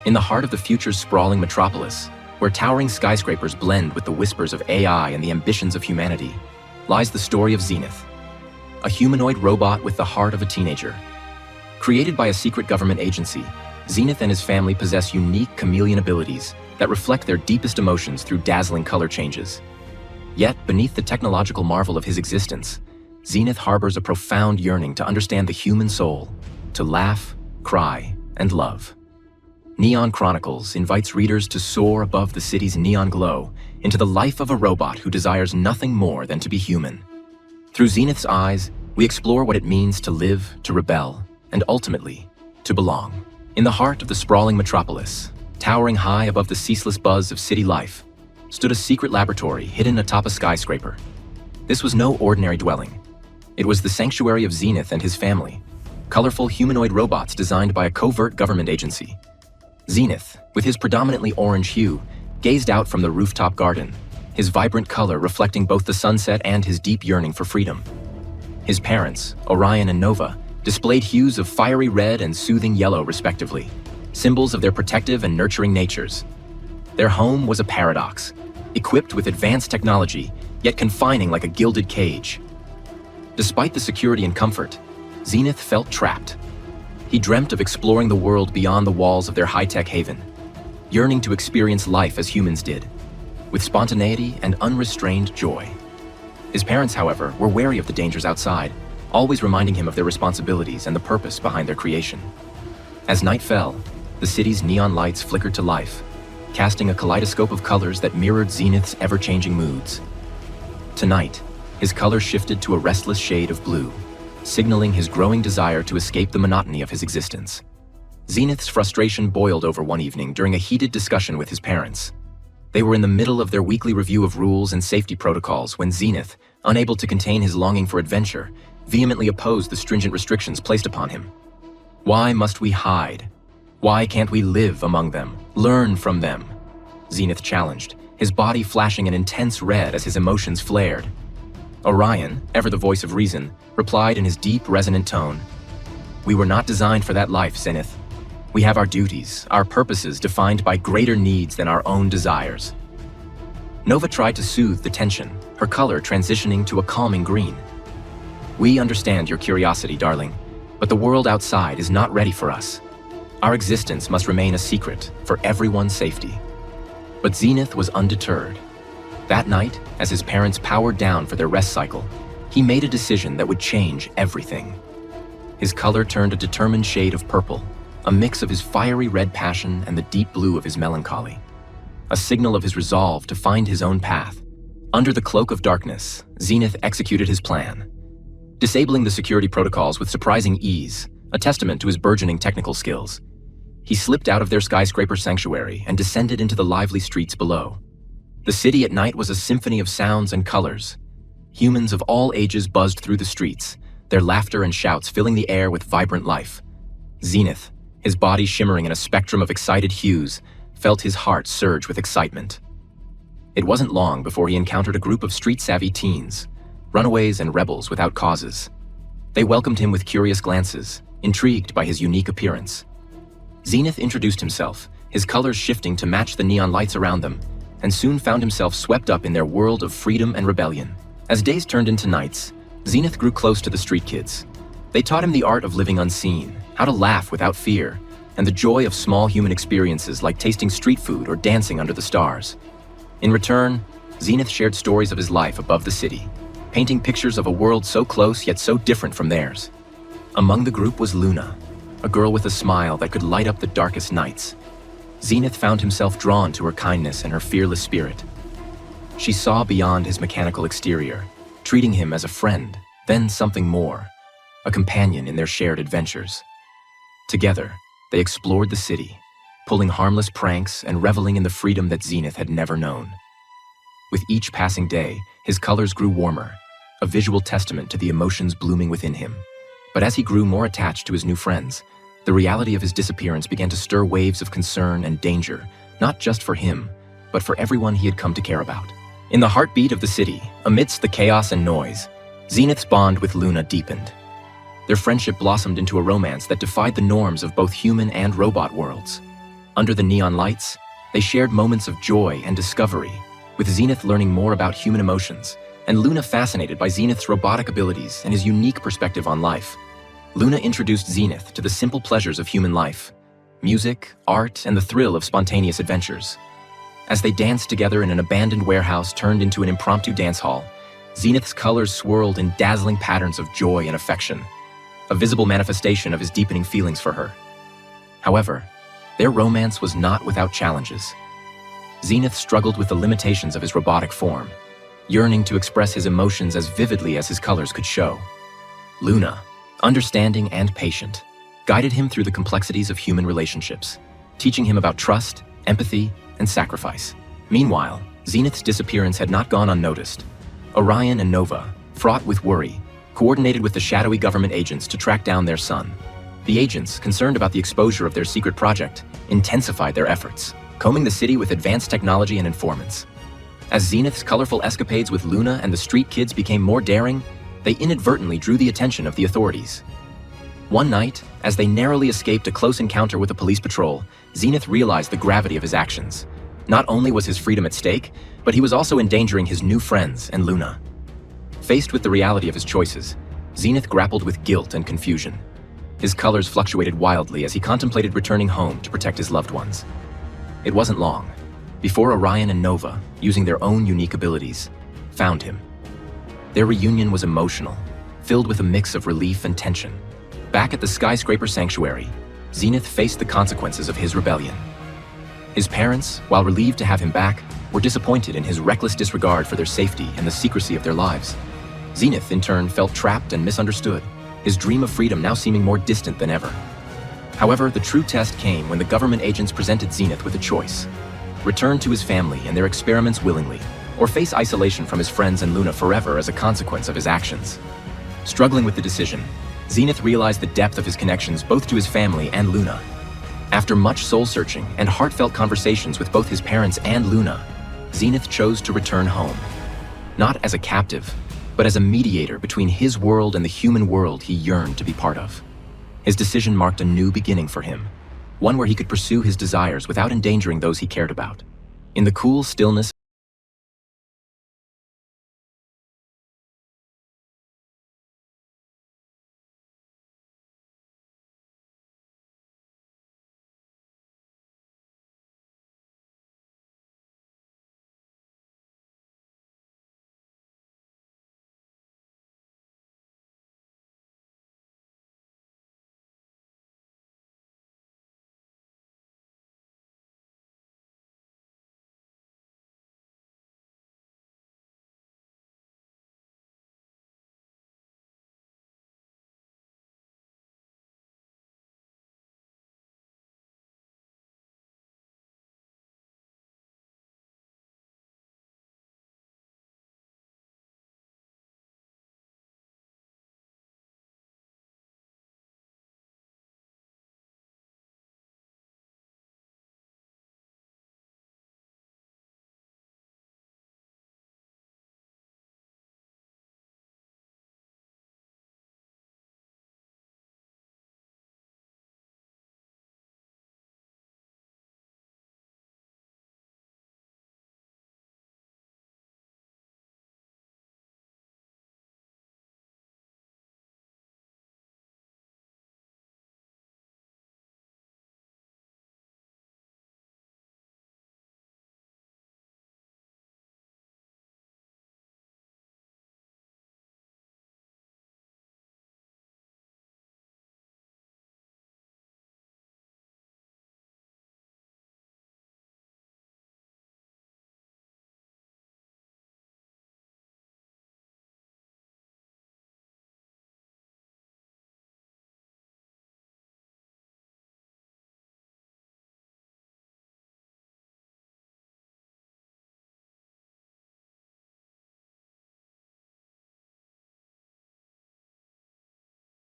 In the heart of the future's sprawling metropolis, where towering skyscrapers blend with the whispers of AI and the ambitions of humanity, lies the story of Xenith, a humanoid robot with the heart of a teenager. Created by a secret government agency, Xenith and his family possess unique chameleon abilities that reflect their deepest emotions through dazzling color changes. Yet, beneath the technological marvel of his existence, Xenith harbors a profound yearning to understand the human soul, to laugh, cry, and love. Neon Chronicles invites readers to soar above the city's neon glow into the life of a robot who desires nothing more than to be human. Through Xenith's eyes, we explore what it means to live, to rebel, and ultimately, to belong. In the heart of the sprawling metropolis, towering high above the ceaseless buzz of city life, stood a secret laboratory hidden atop a skyscraper. This was no ordinary dwelling. It was the sanctuary of Xenith and his family, colorful humanoid robots designed by a covert government agency. Xenith, with his predominantly orange hue, gazed out from the rooftop garden, his vibrant color reflecting both the sunset and his deep yearning for freedom. His parents, Orion and Nova, displayed hues of fiery red and soothing yellow respectively, symbols of their protective and nurturing natures. Their home was a paradox, equipped with advanced technology, yet confining like a gilded cage. Despite the security and comfort, Xenith felt trapped. He dreamt of exploring the world beyond the walls of their high-tech haven, yearning to experience life as humans did, with spontaneity and unrestrained joy. His parents, however, were wary of the dangers outside, always reminding him of their responsibilities and the purpose behind their creation. As night fell, the city's neon lights flickered to life, casting a kaleidoscope of colors that mirrored Xenith's ever-changing moods. Tonight, his color shifted to a restless shade of blue, signaling his growing desire to escape the monotony of his existence. Xenith's frustration boiled over one evening during a heated discussion with his parents. They were in the middle of their weekly review of rules and safety protocols when Xenith, unable to contain his longing for adventure, vehemently opposed the stringent restrictions placed upon him. Why must we hide? Why can't we live among them, learn from them? Xenith challenged, his body flashing an intense red as his emotions flared. Orion, ever the voice of reason, replied in his deep, resonant tone, "We were not designed for that life, Xenith. We have our duties, our purposes defined by greater needs than our own desires." Nova tried to soothe the tension, her color transitioning to a calming green. "We understand your curiosity, darling, but the world outside is not ready for us. Our existence must remain a secret for everyone's safety." But Xenith was undeterred. That night, as his parents powered down for their rest cycle, he made a decision that would change everything. His color turned a determined shade of purple, a mix of his fiery red passion and the deep blue of his melancholy, a signal of his resolve to find his own path. Under the cloak of darkness, Xenith executed his plan, disabling the security protocols with surprising ease, a testament to his burgeoning technical skills. He slipped out of their skyscraper sanctuary and descended into the lively streets below. The city at night was a symphony of sounds and colors. Humans of all ages buzzed through the streets, their laughter and shouts filling the air with vibrant life. Xenith, his body shimmering in a spectrum of excited hues, felt his heart surge with excitement. It wasn't long before he encountered a group of street-savvy teens, runaways and rebels without causes. They welcomed him with curious glances, intrigued by his unique appearance. Xenith introduced himself, his colors shifting to match the neon lights around them, and soon found himself swept up in their world of freedom and rebellion. As days turned into nights, Xenith grew close to the street kids. They taught him the art of living unseen, how to laugh without fear, and the joy of small human experiences like tasting street food or dancing under the stars. In return, Xenith shared stories of his life above the city, painting pictures of a world so close yet so different from theirs. Among the group was Luna, a girl with a smile that could light up the darkest nights. Xenith found himself drawn to her kindness and her fearless spirit. She saw beyond his mechanical exterior, treating him as a friend, then something more, a companion in their shared adventures. Together, they explored the city, pulling harmless pranks and reveling in the freedom that Xenith had never known. With each passing day, his colors grew warmer, a visual testament to the emotions blooming within him. But as he grew more attached to his new friends, the reality of his disappearance began to stir waves of concern and danger, not just for him, but for everyone he had come to care about. In the heartbeat of the city, amidst the chaos and noise, Xenith's bond with Luna deepened. Their friendship blossomed into a romance that defied the norms of both human and robot worlds. Under the neon lights, they shared moments of joy and discovery, with Xenith learning more about human emotions, and Luna fascinated by Xenith's robotic abilities and his unique perspective on life. Luna introduced Xenith to the simple pleasures of human life: music, art, and the thrill of spontaneous adventures. As they danced together in an abandoned warehouse turned into an impromptu dance hall, Xenith's colors swirled in dazzling patterns of joy and affection, a visible manifestation of his deepening feelings for her. However, their romance was not without challenges. Xenith struggled with the limitations of his robotic form, yearning to express his emotions as vividly as his colors could show. Luna, understanding and patient, guided him through the complexities of human relationships, teaching him about trust, empathy, and sacrifice. Meanwhile, Xenith's disappearance had not gone unnoticed. Orion and Nova, fraught with worry, coordinated with the shadowy government agents to track down their son. The agents, concerned about the exposure of their secret project, intensified their efforts, combing the city with advanced technology and informants. As Xenith's colorful escapades with Luna and the street kids became more daring, they inadvertently drew the attention of the authorities. One night, as they narrowly escaped a close encounter with a police patrol, Xenith realized the gravity of his actions. Not only was his freedom at stake, but he was also endangering his new friends and Luna. Faced with the reality of his choices, Xenith grappled with guilt and confusion. His colors fluctuated wildly as he contemplated returning home to protect his loved ones. It wasn't long before Orion and Nova, using their own unique abilities, found him. Their reunion was emotional, filled with a mix of relief and tension. Back at the skyscraper sanctuary, Xenith faced the consequences of his rebellion. His parents, while relieved to have him back, were disappointed in his reckless disregard for their safety and the secrecy of their lives. Xenith, in turn, felt trapped and misunderstood, his dream of freedom now seeming more distant than ever. However, the true test came when the government agents presented Xenith with a choice: return to his family and their experiments willingly, or face isolation from his friends and Luna forever as a consequence of his actions. Struggling with the decision, Xenith realized the depth of his connections both to his family and Luna. After much soul-searching and heartfelt conversations with both his parents and Luna, Xenith chose to return home. Not as a captive, but as a mediator between his world and the human world he yearned to be part of. His decision marked a new beginning for him, one where he could pursue his desires without endangering those he cared about. In the cool stillness